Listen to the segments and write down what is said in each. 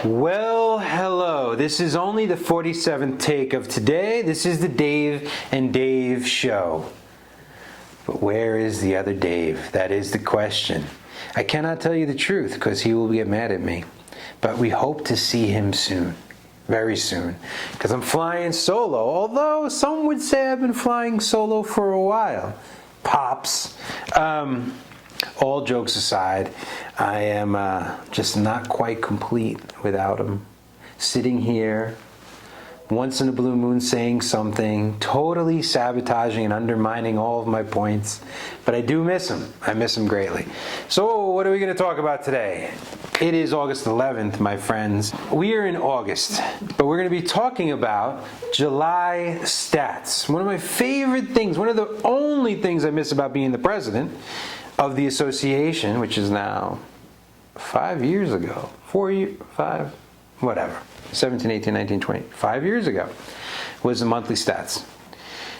Well, hello. This is only the 47th take of today. This is the Dave and Dave show. But where is the other Dave? That is the question. I cannot tell you the truth because he will get mad at me. But we hope to see him soon. Very soon. Because I'm flying solo. Although some would say I've been flying solo for a while. Pops. All jokes aside, I am just not quite complete without him. Sitting here, once in a blue moon saying something, totally sabotaging and undermining all of my points. But I do miss him. I miss him greatly. So what are we going to talk about today? It is August 11th, my friends. We are in August, but we're going to be talking about July stats. One of my favorite things, one of the only things I miss about being the president of the association, which is now 5 years ago, 4 years, 5, whatever, 17, 18, 19, 20, 5 years ago, was the monthly stats.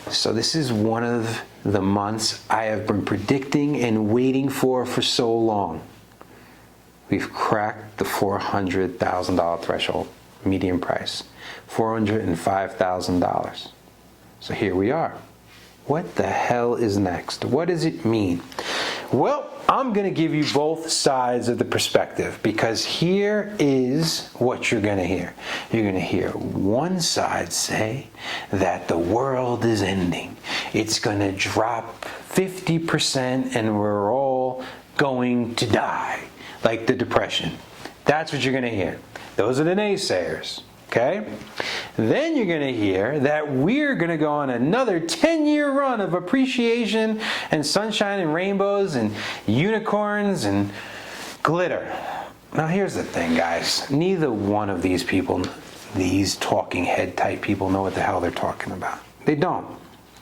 So this is one of the months I have been predicting and waiting for so long. We've cracked the $400,000 threshold, median price, $405,000. So here we are. What the hell is next? What does it mean? Well, I'm going to give you both sides of the perspective because here is what you're going to hear. You're going to hear one side say that the world is ending. It's going to drop 50% and we're all going to die, like the Depression. That's what you're going to hear. Those are the naysayers. Okay? Then you're going to hear that we're going to go on another 10-year run of appreciation and sunshine and rainbows and unicorns and glitter. Now here's the thing, guys. Neither one of these people, these talking head type people, know what the hell they're talking about. They don't.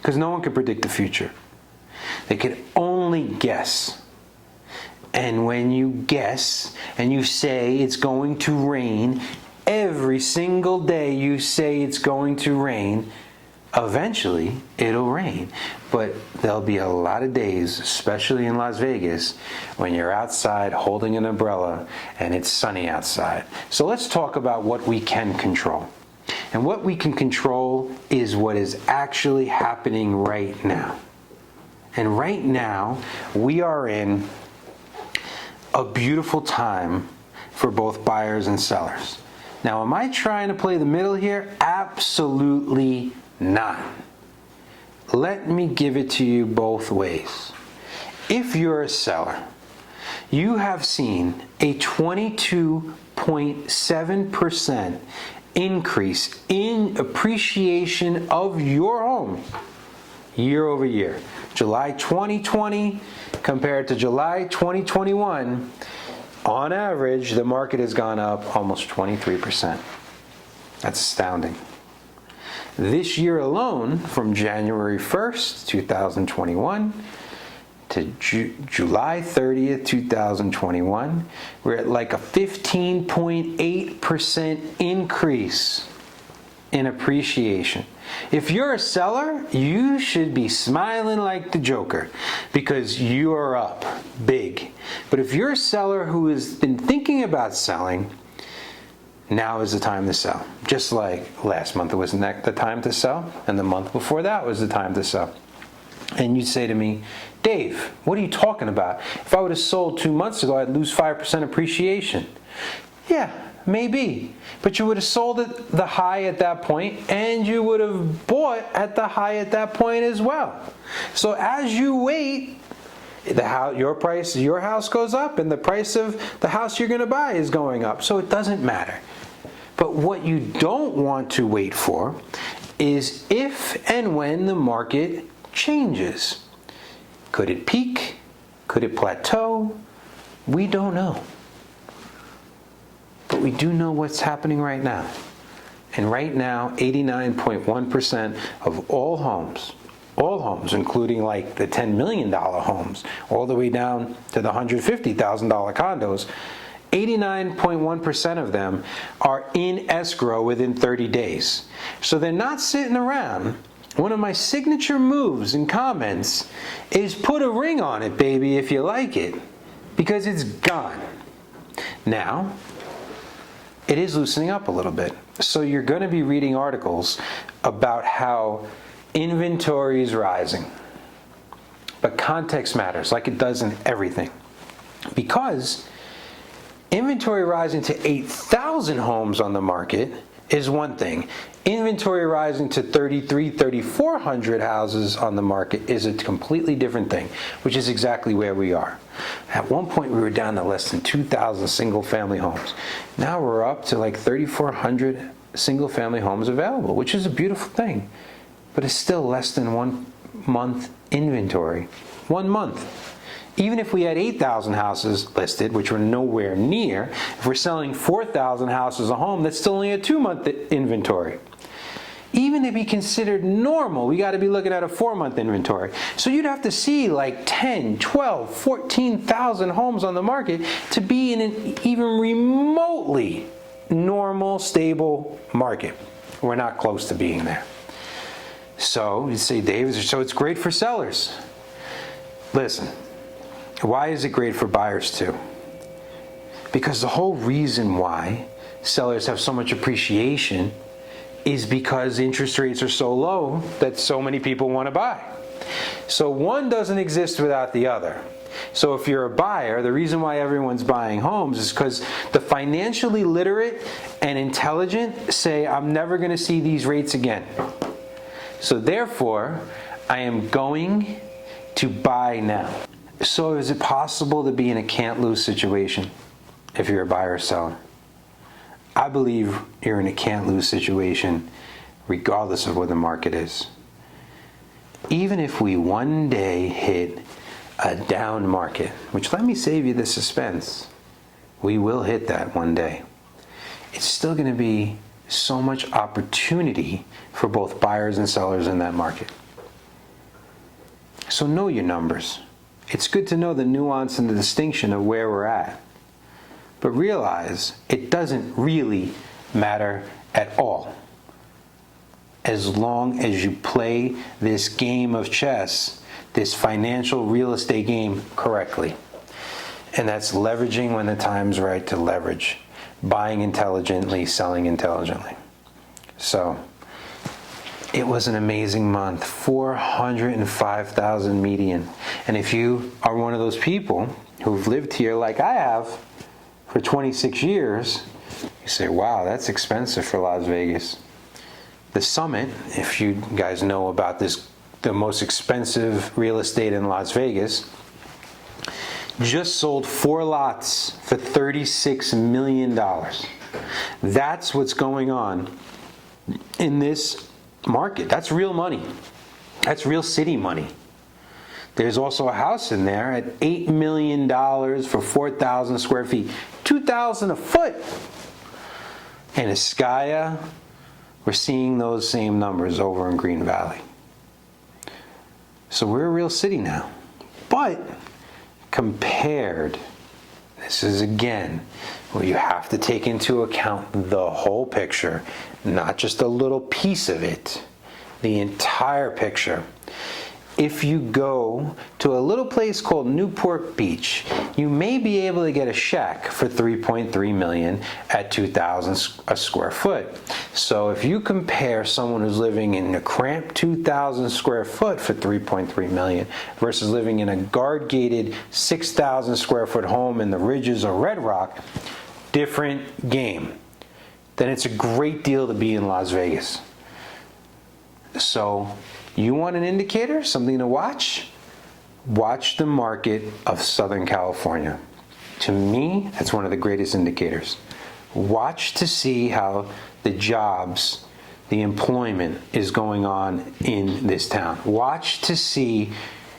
Because no one can predict the future. They can only guess. And when you guess and you say it's going to rain, every single day you say it's going to rain, eventually it'll rain. But there'll be a lot of days, especially in Las Vegas, when you're outside holding an umbrella and it's sunny outside. So let's talk about what we can control. And what we can control is what is actually happening right now. And right now, we are in a beautiful time for both buyers and sellers. Now, am I trying to play the middle here? Absolutely not. Let me give it to you both ways. If you're a seller, you have seen a 22.7% increase in appreciation of your home year over year. July 2020 compared to July 2021, on average, the market has gone up almost 23%. That's astounding. This year alone, from January 1st, 2021 to July 30th, 2021, we're at like a 15.8% increase in appreciation. If you're a seller, you should be smiling like the Joker because you are up big. But if you're a seller who has been thinking about selling, now is the time to sell. Just like last month it was the time to sell, and the month before that was the time to sell. And you'd say to me, Dave, what are you talking about? If I would have sold 2 months ago, I'd lose 5% appreciation. Yeah, maybe. But you would have sold at the high at that point, and you would have bought at the high at that point as well. So as you wait, your house goes up, and the price of the house you're going to buy is going up. So it doesn't matter. But what you don't want to wait for is if and when the market changes. Could it peak? Could it plateau? We don't know. But we do know what's happening right now. And right now, 89.1% of all homes, including like the $10 million homes, all the way down to the $150,000 condos, 89.1% of them are in escrow within 30 days. So they're not sitting around. One of my signature moves in comments is put a ring on it, baby, if you like it, because it's gone. Now, it is loosening up a little bit. So you're going to be reading articles about how inventory is rising. But context matters, like it does in everything. Because inventory rising to 8,000 homes on the market is one thing. Inventory rising to 3,400 houses on the market is a completely different thing, which is exactly where we are. At one point, we were down to less than 2,000 single-family homes. Now we're up to like 3,400 single-family homes available, which is a beautiful thing. But it's still less than 1 month inventory. 1 month. Even if we had 8,000 houses listed, which we're nowhere near, if we're selling 4,000 houses a home, that's still only a 2-month inventory. Even to be considered normal, we got to be looking at a 4-month inventory. So you'd have to see like 10, 12, 14,000 homes on the market to be in an even remotely normal, stable market. We're not close to being there. So you say, Dave, so it's great for sellers. Listen, why is it great for buyers too? Because the whole reason why sellers have so much appreciation is because interest rates are so low that so many people want to buy. So one doesn't exist without the other. So if you're a buyer, the reason why everyone's buying homes is because the financially literate and intelligent say, I'm never going to see these rates again. So therefore, I am going to buy now. So is it possible to be in a can't-lose situation if you're a buyer or seller? I believe you're in a can't-lose situation regardless of what the market is. Even if we one day hit a down market, which let me save you the suspense, we will hit that one day. It's still going to be so much opportunity for both buyers and sellers in that market. So know your numbers. It's good to know the nuance and the distinction of where we're at. But realize it doesn't really matter at all. As long as you play this game of chess, this financial real estate game correctly. And that's leveraging when the time's right to leverage. Buying intelligently, selling intelligently. So, it was an amazing month. 405,000 median. And if you are one of those people who've lived here like I have for 26 years, you say, wow, that's expensive for Las Vegas. The Summit, if you guys know about this, the most expensive real estate in Las Vegas, just sold 4 lots for $36 million. That's what's going on in this market. That's real money. That's real city money. There's also a house in there at $8 million for 4,000 square feet, $2,000 a foot. And Escaya, we're seeing those same numbers over in Green Valley. So we're a real city now. But compared, this is again where you have to take into account the whole picture, not just a little piece of it, the entire picture. If you go to a little place called Newport Beach, you may be able to get a shack for $3.3 million at $2,000 a square foot. So if you compare someone who's living in a cramped 2,000 square foot for $3.3 million versus living in a guard-gated 6,000 square foot home in the Ridges or Red Rock, different game. Then it's a great deal to be in Las Vegas. So you want an indicator, something to watch? Watch the market of Southern California. To me, that's one of the greatest indicators. Watch to see how the jobs, the employment is going on in this town. Watch to see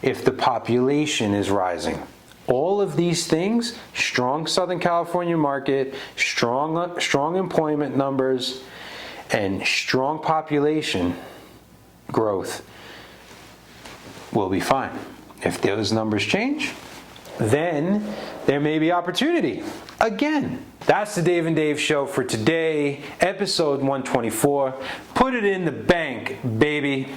if the population is rising. All of these things, strong Southern California market, strong employment numbers, and strong population growth will be fine. If those numbers change, then there may be opportunity. Again, that's the Dave and Dave Show for today, episode 124. Put it in the bank, baby.